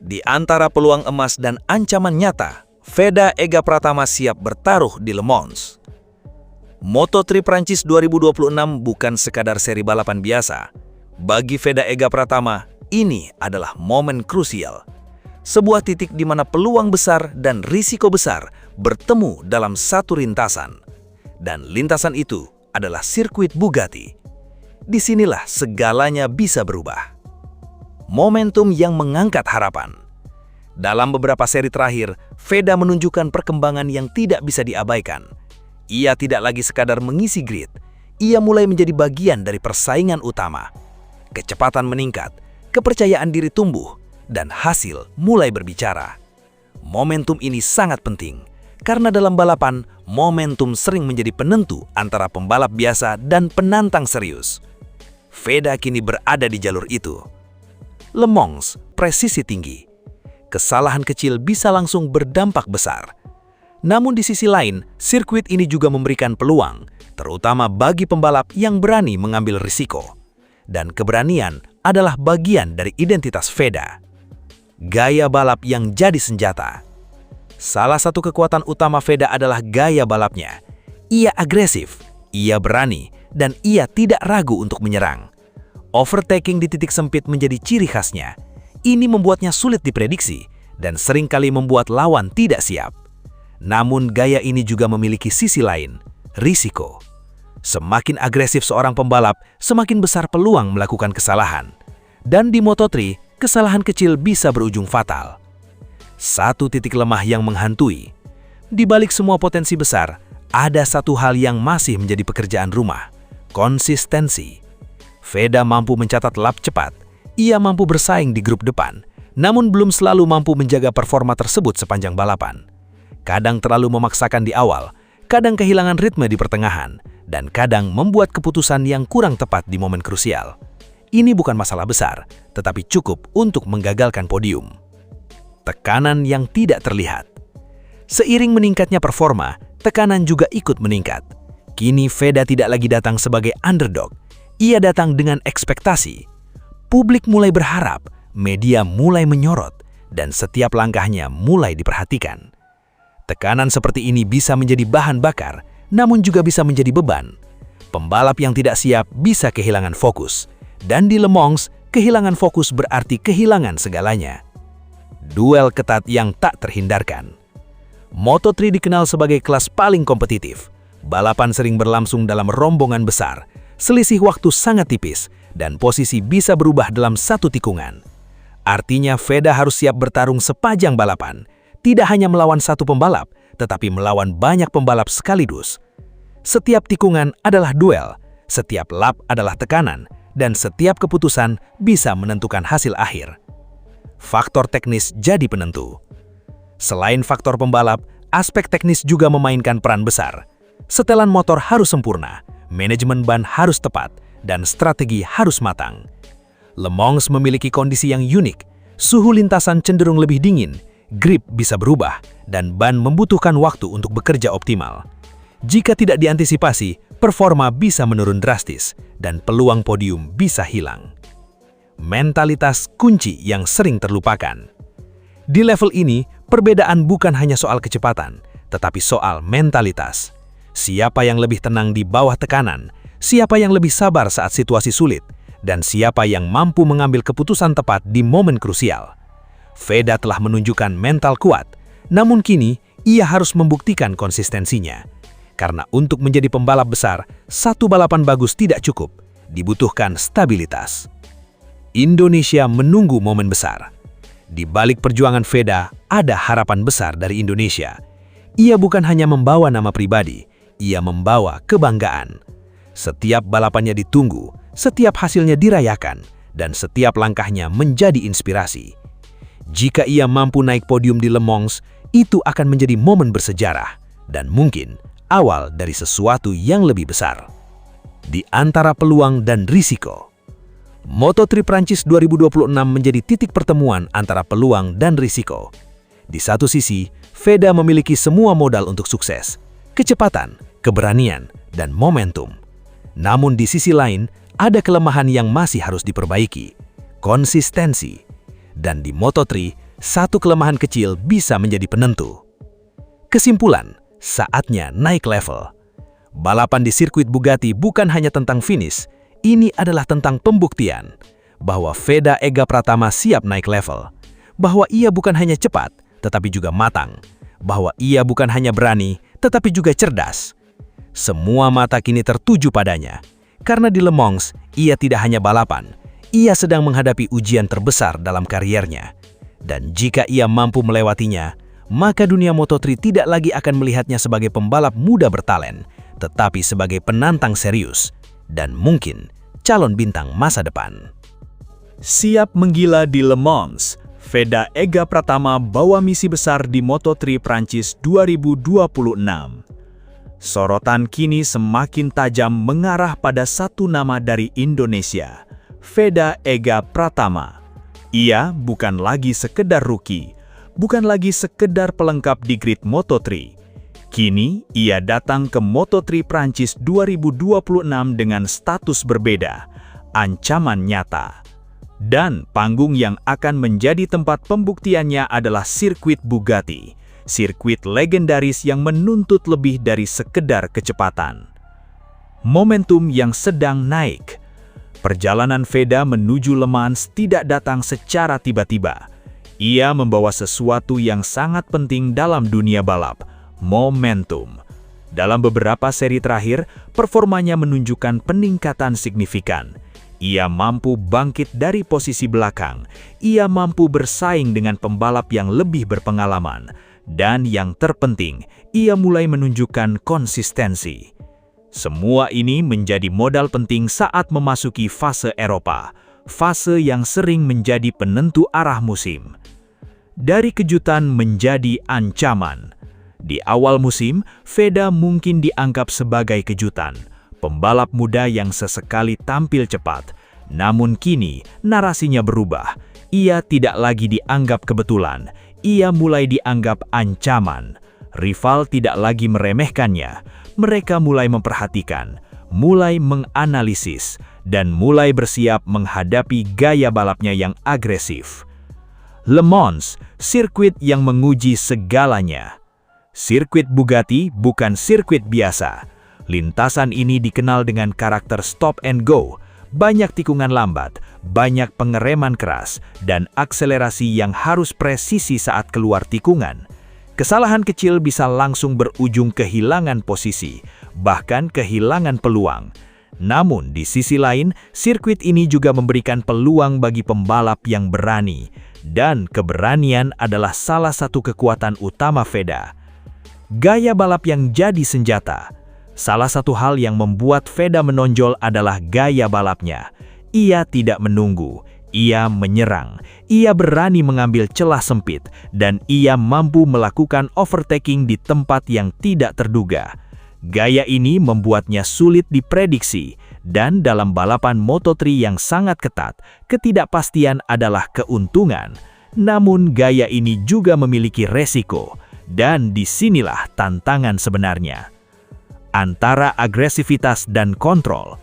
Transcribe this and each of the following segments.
Di antara peluang emas dan ancaman nyata, Veda Ega Pratama siap bertaruh di Le Mans. Moto3 Prancis 2026 bukan sekadar seri balapan biasa. Bagi Veda Ega Pratama, ini adalah momen krusial. Sebuah titik di mana peluang besar dan risiko besar bertemu dalam satu lintasan. Dan lintasan itu adalah sirkuit Bugatti. Disinilah segalanya bisa berubah. Momentum yang mengangkat harapan. Dalam beberapa seri terakhir, Veda menunjukkan perkembangan yang tidak bisa diabaikan. Ia tidak lagi sekadar mengisi grid, ia mulai menjadi bagian dari persaingan utama. Kecepatan meningkat, kepercayaan diri tumbuh, dan hasil mulai berbicara. Momentum ini sangat penting, karena dalam balapan, momentum sering menjadi penentu antara pembalap biasa dan penantang serius. Veda kini berada di jalur itu. Le Mans, presisi tinggi. Kesalahan kecil bisa langsung berdampak besar. Namun di sisi lain, sirkuit ini juga memberikan peluang, terutama bagi pembalap yang berani mengambil risiko. Dan keberanian adalah bagian dari identitas Veda. Gaya balap yang jadi senjata. Salah satu kekuatan utama Veda adalah gaya balapnya. Ia agresif, ia berani, dan ia tidak ragu untuk menyerang. Overtaking di titik sempit menjadi ciri khasnya. Ini membuatnya sulit diprediksi dan seringkali membuat lawan tidak siap. Namun gaya ini juga memiliki sisi lain, risiko. Semakin agresif seorang pembalap, semakin besar peluang melakukan kesalahan. Dan di Moto3, kesalahan kecil bisa berujung fatal. Satu titik lemah yang menghantui. Di balik semua potensi besar, ada satu hal yang masih menjadi pekerjaan rumah, konsistensi. Veda mampu mencatat lap cepat, ia mampu bersaing di grup depan, namun belum selalu mampu menjaga performa tersebut sepanjang balapan. Kadang terlalu memaksakan di awal, kadang kehilangan ritme di pertengahan, dan kadang membuat keputusan yang kurang tepat di momen krusial. Ini bukan masalah besar, tetapi cukup untuk menggagalkan podium. Tekanan yang tidak terlihat. Seiring meningkatnya performa, tekanan juga ikut meningkat. Kini Veda tidak lagi datang sebagai underdog, ia datang dengan ekspektasi. Publik mulai berharap, media mulai menyorot, dan setiap langkahnya mulai diperhatikan. Tekanan seperti ini bisa menjadi bahan bakar, namun juga bisa menjadi beban. Pembalap yang tidak siap bisa kehilangan fokus, dan di Le Mans, kehilangan fokus berarti kehilangan segalanya. Duel ketat yang tak terhindarkan. Moto3 dikenal sebagai kelas paling kompetitif. Balapan sering berlangsung dalam rombongan besar, selisih waktu sangat tipis, dan posisi bisa berubah dalam satu tikungan. Artinya Veda harus siap bertarung sepanjang balapan, tidak hanya melawan satu pembalap, tetapi melawan banyak pembalap sekaligus. Setiap tikungan adalah duel, setiap lap adalah tekanan, dan setiap keputusan bisa menentukan hasil akhir. Faktor teknis jadi penentu. Selain faktor pembalap, aspek teknis juga memainkan peran besar. Setelan motor harus sempurna, manajemen ban harus tepat, dan strategi harus matang. Le Mans memiliki kondisi yang unik, suhu lintasan cenderung lebih dingin, grip bisa berubah, dan ban membutuhkan waktu untuk bekerja optimal. Jika tidak diantisipasi, performa bisa menurun drastis, dan peluang podium bisa hilang. Mentalitas kunci yang sering terlupakan. Di level ini, perbedaan bukan hanya soal kecepatan, tetapi soal mentalitas. Siapa yang lebih tenang di bawah tekanan, siapa yang lebih sabar saat situasi sulit, dan siapa yang mampu mengambil keputusan tepat di momen krusial. Veda telah menunjukkan mental kuat, namun kini ia harus membuktikan konsistensinya. Karena untuk menjadi pembalap besar, satu balapan bagus tidak cukup, dibutuhkan stabilitas. Indonesia menunggu momen besar. Di balik perjuangan Veda, ada harapan besar dari Indonesia. Ia bukan hanya membawa nama pribadi, ia membawa kebanggaan. Setiap balapannya ditunggu, setiap hasilnya dirayakan, dan setiap langkahnya menjadi inspirasi. Jika ia mampu naik podium di Le Mans, itu akan menjadi momen bersejarah, dan mungkin awal dari sesuatu yang lebih besar. Di antara peluang dan risiko, Moto3 Prancis 2026 menjadi titik pertemuan antara peluang dan risiko. Di satu sisi, Veda memiliki semua modal untuk sukses, kecepatan, keberanian, dan momentum. Namun di sisi lain, ada kelemahan yang masih harus diperbaiki, konsistensi. Dan di Moto3, satu kelemahan kecil bisa menjadi penentu. Kesimpulan, saatnya naik level. Balapan di sirkuit Bugatti bukan hanya tentang finish, ini adalah tentang pembuktian bahwa Veda Ega Pratama siap naik level, bahwa ia bukan hanya cepat, tetapi juga matang, bahwa ia bukan hanya berani, tetapi juga cerdas. Semua mata kini tertuju padanya, karena di Le Mans, ia tidak hanya balapan, ia sedang menghadapi ujian terbesar dalam kariernya. Dan jika ia mampu melewatinya, maka dunia Moto3 tidak lagi akan melihatnya sebagai pembalap muda bertalent, tetapi sebagai penantang serius, dan mungkin calon bintang masa depan. Siap menggila di Le Mans, Veda Ega Pratama bawa misi besar di Moto3 Prancis 2026. Sorotan kini semakin tajam mengarah pada satu nama dari Indonesia, Veda Ega Pratama. Ia bukan lagi sekedar rookie, bukan lagi sekedar pelengkap di grid Moto3. Kini, ia datang ke Moto3 Prancis 2026 dengan status berbeda, ancaman nyata. Dan panggung yang akan menjadi tempat pembuktiannya adalah sirkuit Bugatti, sirkuit legendaris yang menuntut lebih dari sekedar kecepatan. Momentum yang sedang naik. Perjalanan Veda menuju Le Mans tidak datang secara tiba-tiba. Ia membawa sesuatu yang sangat penting dalam dunia balap, momentum. Dalam beberapa seri terakhir, performanya menunjukkan peningkatan signifikan. Ia mampu bangkit dari posisi belakang, ia mampu bersaing dengan pembalap yang lebih berpengalaman, dan yang terpenting, ia mulai menunjukkan konsistensi. Semua ini menjadi modal penting saat memasuki fase Eropa, fase yang sering menjadi penentu arah musim. Dari kejutan menjadi ancaman. Di awal musim, Veda mungkin dianggap sebagai kejutan, pembalap muda yang sesekali tampil cepat. Namun kini, narasinya berubah. Ia tidak lagi dianggap kebetulan, ia mulai dianggap ancaman. Rival tidak lagi meremehkannya. Mereka mulai memperhatikan, mulai menganalisis, dan mulai bersiap menghadapi gaya balapnya yang agresif. Le Mans, sirkuit yang menguji segalanya. Sirkuit Bugatti bukan sirkuit biasa. Lintasan ini dikenal dengan karakter stop and go, banyak tikungan lambat, banyak pengereman keras, dan akselerasi yang harus presisi saat keluar tikungan. Kesalahan kecil bisa langsung berujung kehilangan posisi, bahkan kehilangan peluang. Namun di sisi lain, sirkuit ini juga memberikan peluang bagi pembalap yang berani, dan keberanian adalah salah satu kekuatan utama Veda. Gaya balap yang jadi senjata. Salah satu hal yang membuat Veda menonjol adalah gaya balapnya. Ia tidak menunggu, ia menyerang, ia berani mengambil celah sempit, dan ia mampu melakukan overtaking di tempat yang tidak terduga. Gaya ini membuatnya sulit diprediksi, dan dalam balapan Moto3 yang sangat ketat, ketidakpastian adalah keuntungan. Namun gaya ini juga memiliki resiko, dan disinilah tantangan sebenarnya. Antara agresivitas dan kontrol.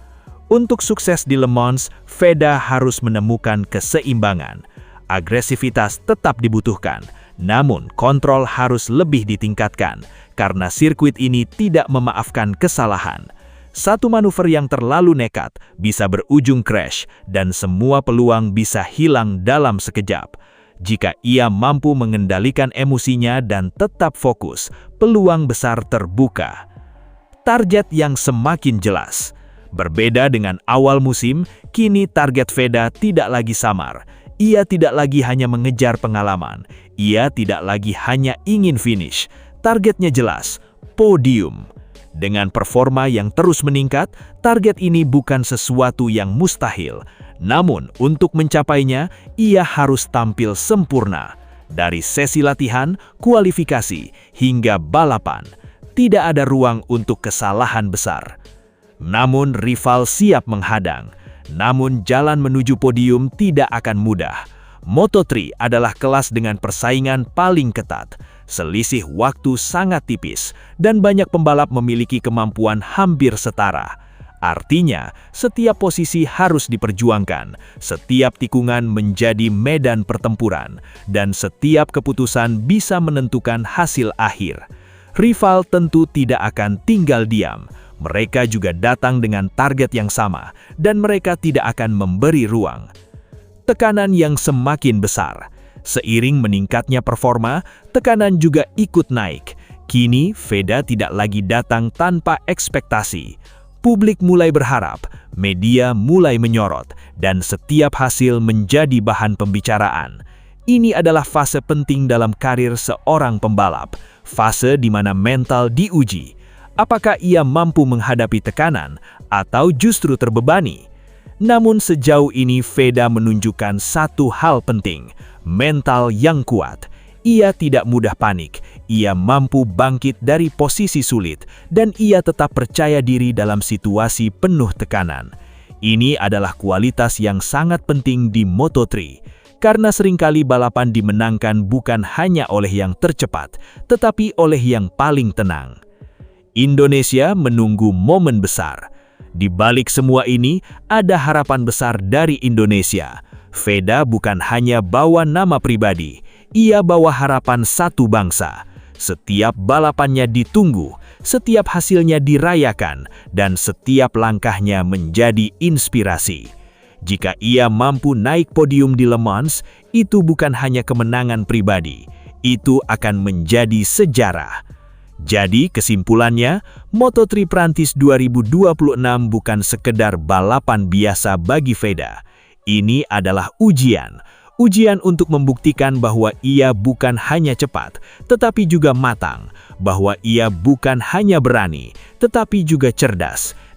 Untuk sukses di Le Mans, Veda harus menemukan keseimbangan. Agresivitas tetap dibutuhkan, namun kontrol harus lebih ditingkatkan, karena sirkuit ini tidak memaafkan kesalahan. Satu manuver yang terlalu nekat bisa berujung crash, dan semua peluang bisa hilang dalam sekejap. Jika ia mampu mengendalikan emosinya dan tetap fokus, peluang besar terbuka. Target yang semakin jelas. Berbeda dengan awal musim, kini target Veda tidak lagi samar. Ia tidak lagi hanya mengejar pengalaman. Ia tidak lagi hanya ingin finish. Targetnya jelas, podium. Dengan performa yang terus meningkat, target ini bukan sesuatu yang mustahil. Namun, untuk mencapainya, ia harus tampil sempurna. Dari sesi latihan, kualifikasi, hingga balapan. Tidak ada ruang untuk kesalahan besar. Namun rival siap menghadang. Namun jalan menuju podium tidak akan mudah. Moto3 adalah kelas dengan persaingan paling ketat. Selisih waktu sangat tipis dan banyak pembalap memiliki kemampuan hampir setara. Artinya, setiap posisi harus diperjuangkan, setiap tikungan menjadi medan pertempuran, dan setiap keputusan bisa menentukan hasil akhir. Rival tentu tidak akan tinggal diam. Mereka juga datang dengan target yang sama, dan mereka tidak akan memberi ruang. Tekanan yang semakin besar. Seiring meningkatnya performa, tekanan juga ikut naik. Kini, Veda tidak lagi datang tanpa ekspektasi. Publik mulai berharap, media mulai menyorot, dan setiap hasil menjadi bahan pembicaraan. Ini adalah fase penting dalam karir seorang pembalap, fase di mana mental diuji. Apakah ia mampu menghadapi tekanan atau justru terbebani? Namun sejauh ini Veda menunjukkan satu hal penting, mental yang kuat. Ia tidak mudah panik, ia mampu bangkit dari posisi sulit, dan ia tetap percaya diri dalam situasi penuh tekanan. Ini adalah kualitas yang sangat penting di Moto3, karena seringkali balapan dimenangkan bukan hanya oleh yang tercepat, tetapi oleh yang paling tenang. Indonesia menunggu momen besar. Di balik semua ini, ada harapan besar dari Indonesia. Veda bukan hanya bawa nama pribadi, ia bawa harapan satu bangsa. Setiap balapannya ditunggu, setiap hasilnya dirayakan, dan setiap langkahnya menjadi inspirasi. Jika ia mampu naik podium di Le Mans, itu bukan hanya kemenangan pribadi, itu akan menjadi sejarah. Jadi kesimpulannya, Moto3 Prancis 2026 bukan sekedar balapan biasa bagi Veda. Ini adalah ujian untuk membuktikan bahwa ia bukan hanya cepat, tetapi juga matang, bahwa ia bukan hanya berani, tetapi juga cerdas,